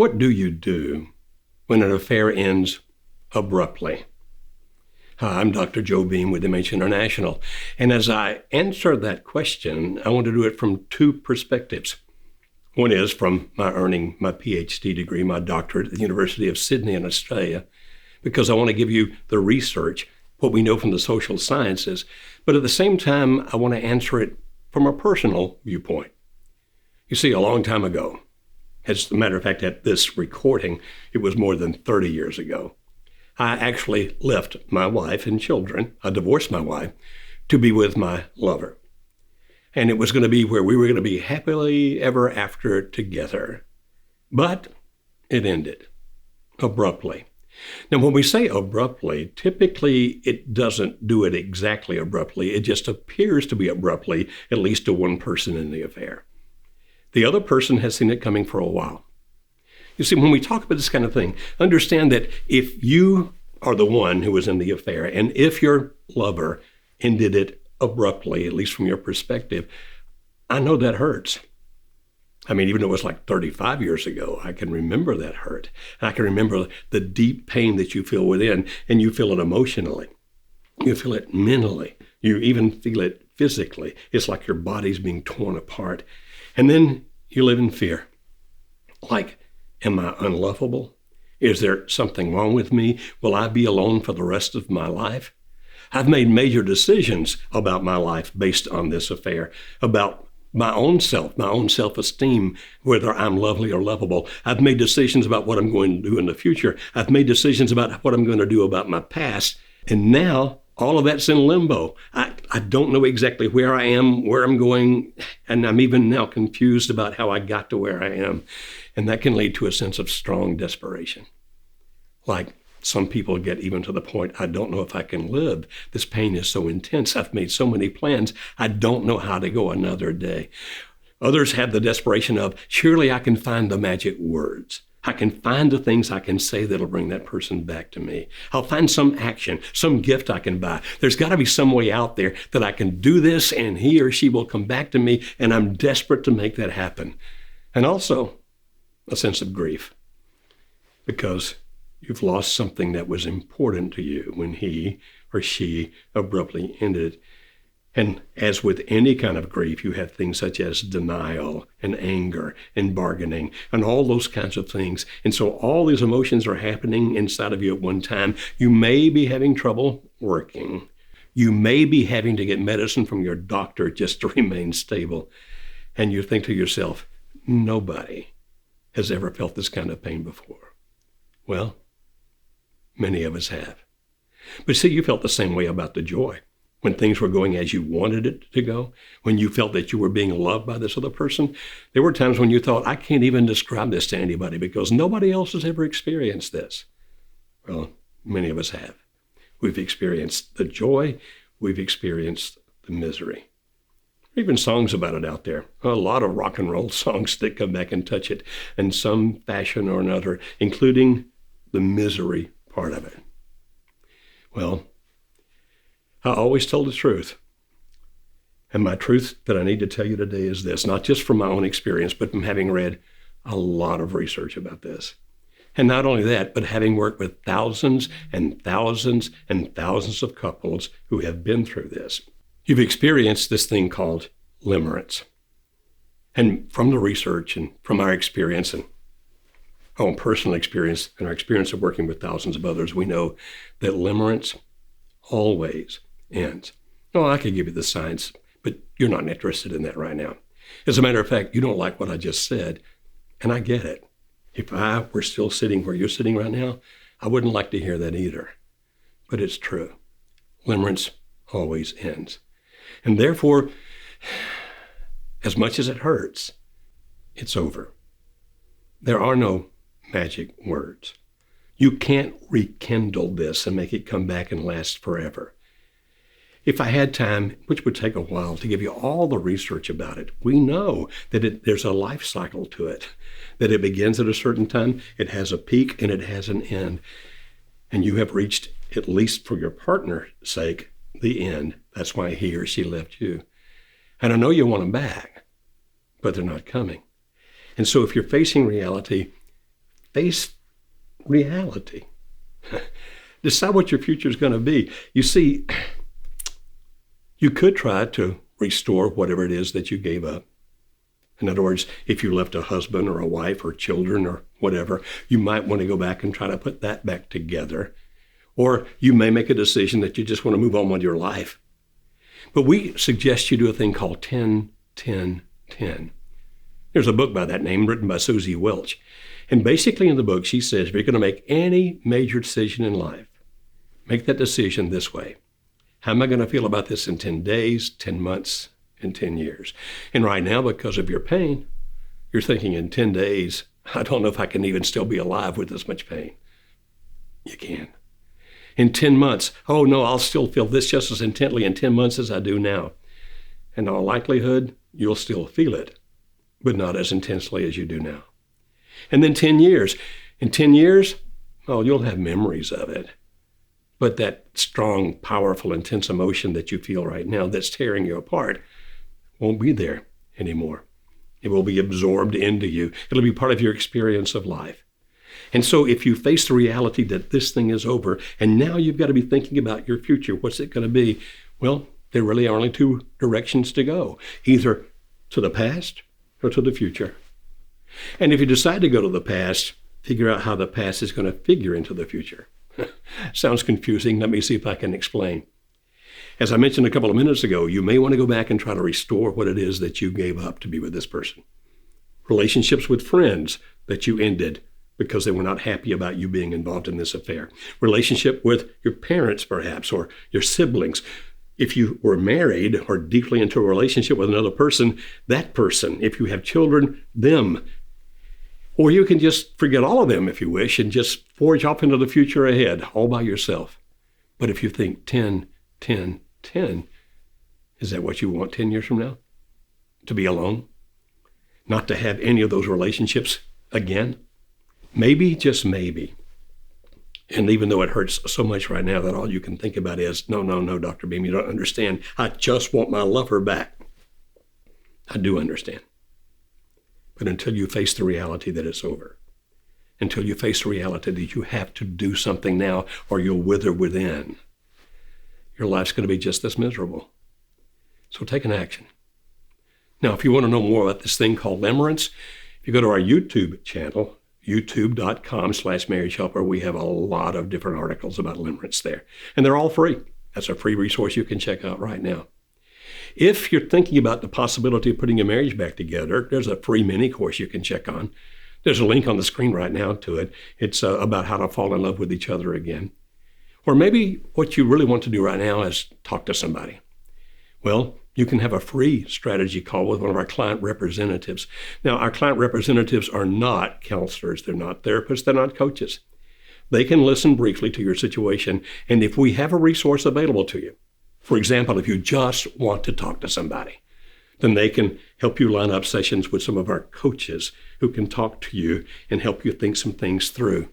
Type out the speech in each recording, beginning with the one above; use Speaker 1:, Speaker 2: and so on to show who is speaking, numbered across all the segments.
Speaker 1: What do you do when an affair ends abruptly? Hi, I'm Dr. Joe Beam with MH International. And as I answer that question, I want to do it from two perspectives. One is from my earning my PhD degree, my doctorate at the University of Sydney in Australia, because I want to give you the research, what we know from the social sciences. But at the same time, I want to answer it from a personal viewpoint. You see, a long time ago, as a matter of fact, at this recording, it was more than 30 years ago, I actually left my wife and children, I divorced my wife, to be with my lover. And it was going to be where we were going to be happily ever after together. But it ended abruptly. Now, when we say abruptly, typically it doesn't do it exactly abruptly. It just appears to be abruptly, at least to one person in the affair. The other person has seen it coming for a while. You see, when we talk about this kind of thing, understand that if you are the one who was in the affair, and if your lover ended it abruptly, at least from your perspective, I know that hurts. I mean, even though it was like 35 years ago, I can remember that hurt. And I can remember the deep pain that you feel within, and you feel it emotionally. You feel it mentally. You even feel it physically. It's like your body's being torn apart. And then you live in fear. Like, am I unlovable? Is there something wrong with me? Will I be alone for the rest of my life? I've made major decisions about my life based on this affair, about my own self-esteem, whether I'm lovely or lovable. I've made decisions about what I'm going to do in the future. I've made decisions about what I'm going to do about my past. And now all of that's in limbo. I don't know exactly where I am, where I'm going, and I'm even now confused about how I got to where I am. And that can lead to a sense of strong desperation. Like some people get even to the point, I don't know if I can live. This pain is so intense. I've made so many plans. I don't know how to go another day. Others have the desperation of, surely I can find the magic words. I can find the things I can say that'll bring that person back to me. I'll find some action, some gift I can buy. There's got to be some way out there that I can do this and he or she will come back to me, and I'm desperate to make that happen. And also a sense of grief, because you've lost something that was important to you when he or she abruptly ended it. And as with any kind of grief, you have things such as denial and anger and bargaining and all those kinds of things. And so all these emotions are happening inside of you at one time. You may be having trouble working. You may be having to get medicine from your doctor just to remain stable. And you think to yourself, nobody has ever felt this kind of pain before. Well, many of us have. But see, you felt the same way about the joy. When things were going as you wanted it to go, when you felt that you were being loved by this other person, there were times when you thought, I can't even describe this to anybody because nobody else has ever experienced this. Well, many of us have. We've experienced the joy. We've experienced the misery. Even songs about it out there. A lot of rock and roll songs that come back and touch it in some fashion or another, including the misery part of it. Well, I always told the truth. And my truth that I need to tell you today is this, not just from my own experience, but from having read a lot of research about this. And not only that, but having worked with thousands and thousands and thousands of couples who have been through this. You've experienced this thing called limerence. And from the research and from our experience and our own personal experience and our experience of working with thousands of others, we know that limerence always ends. No, I could give you the science, but you're not interested in that right now. As a matter of fact, you don't like what I just said, and I get it. If I were still sitting where you're sitting right now, I wouldn't like to hear that either. But it's true. Limerence always ends. And therefore, as much as it hurts, it's over. There are no magic words. You can't rekindle this and make it come back and last forever. If I had time, which would take a while, to give you all the research about it, we know that there's a life cycle to it, that it begins at a certain time, it has a peak, and it has an end. And you have reached, at least for your partner's sake, the end. That's why he or she left you. And I know you want them back, but they're not coming. And so if you're facing reality, face reality. Decide what your future is going to be. You see, you could try to restore whatever it is that you gave up. In other words, if you left a husband or a wife or children or whatever, you might want to go back and try to put that back together. Or you may make a decision that you just want to move on with your life. But we suggest you do a thing called 10-10-10. There's a book by that name written by Susie Welch. And basically in the book, she says, if you're going to make any major decision in life, make that decision this way. How am I going to feel about this in 10 days, 10 months, and 10 years? And right now, because of your pain, you're thinking in 10 days, I don't know if I can even still be alive with this much pain. You can. In 10 months, oh no, I'll still feel this just as intently in 10 months as I do now. And in all likelihood, you'll still feel it, but not as intensely as you do now. And then 10 years. In 10 years, oh, you'll have memories of it. But that strong, powerful, intense emotion that you feel right now that's tearing you apart won't be there anymore. It will be absorbed into you. It'll be part of your experience of life. And so if you face the reality that this thing is over, and now you've got to be thinking about your future, what's it going to be? Well, there really are only two directions to go, either to the past or to the future. And if you decide to go to the past, figure out how the past is going to figure into the future. Sounds confusing. Let me see if I can explain. As I mentioned a couple of minutes ago, you may want to go back and try to restore what it is that you gave up to be with this person. Relationships with friends that you ended because they were not happy about you being involved in this affair. Relationship with your parents, perhaps, or your siblings. If you were married or deeply into a relationship with another person, that person. If you have children, them. Or you can just forget all of them if you wish and just forge off into the future ahead all by yourself. But if you think 10, 10, 10, is that what you want 10 years from now? To be alone? Not to have any of those relationships again? Maybe, just maybe. And even though it hurts so much right now that all you can think about is, no, Dr. Beam, you don't understand. I just want my lover back. I do understand. But until you face the reality that it's over, until you face the reality that you have to do something now or you'll wither within, your life's going to be just as miserable. So take an action. Now, if you want to know more about this thing called Limerence, if you go to our YouTube channel, youtube.com/Marriage Helper, we have a lot of different articles about Limerence there. And they're all free. That's a free resource you can check out right now. If you're thinking about the possibility of putting your marriage back together, there's a free mini course you can check on. There's a link on the screen right now to it. It's about how to fall in love with each other again. Or maybe what you really want to do right now is talk to somebody. Well, you can have a free strategy call with one of our client representatives. Now, our client representatives are not counselors. They're not therapists. They're not coaches. They can listen briefly to your situation. And if we have a resource available to you, for example, if you just want to talk to somebody, then they can help you line up sessions with some of our coaches who can talk to you and help you think some things through.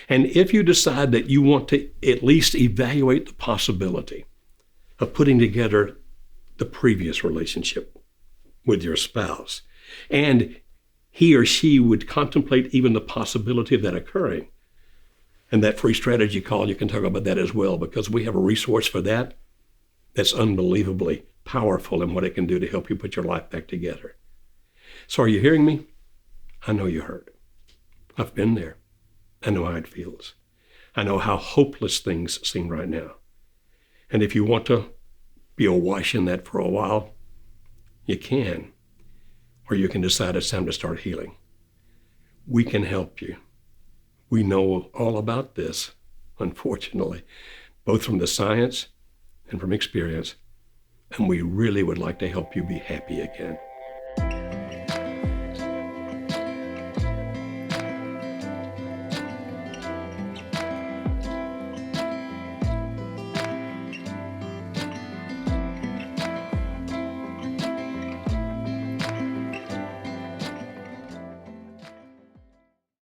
Speaker 1: And if you decide that you want to at least evaluate the possibility of putting together the previous relationship with your spouse, and he or she would contemplate even the possibility of that occurring, and that free strategy call, you can talk about that as well, because we have a resource for that that's unbelievably powerful in what it can do to help you put your life back together. So are you hearing me? I know you heard. I've been there. I know how it feels. I know how hopeless things seem right now. And if you want to be awash in that for a while, you can. Or you can decide it's time to start healing. We can help you. We know all about this, unfortunately, both from the science and from experience. And we really would like to help you be happy again.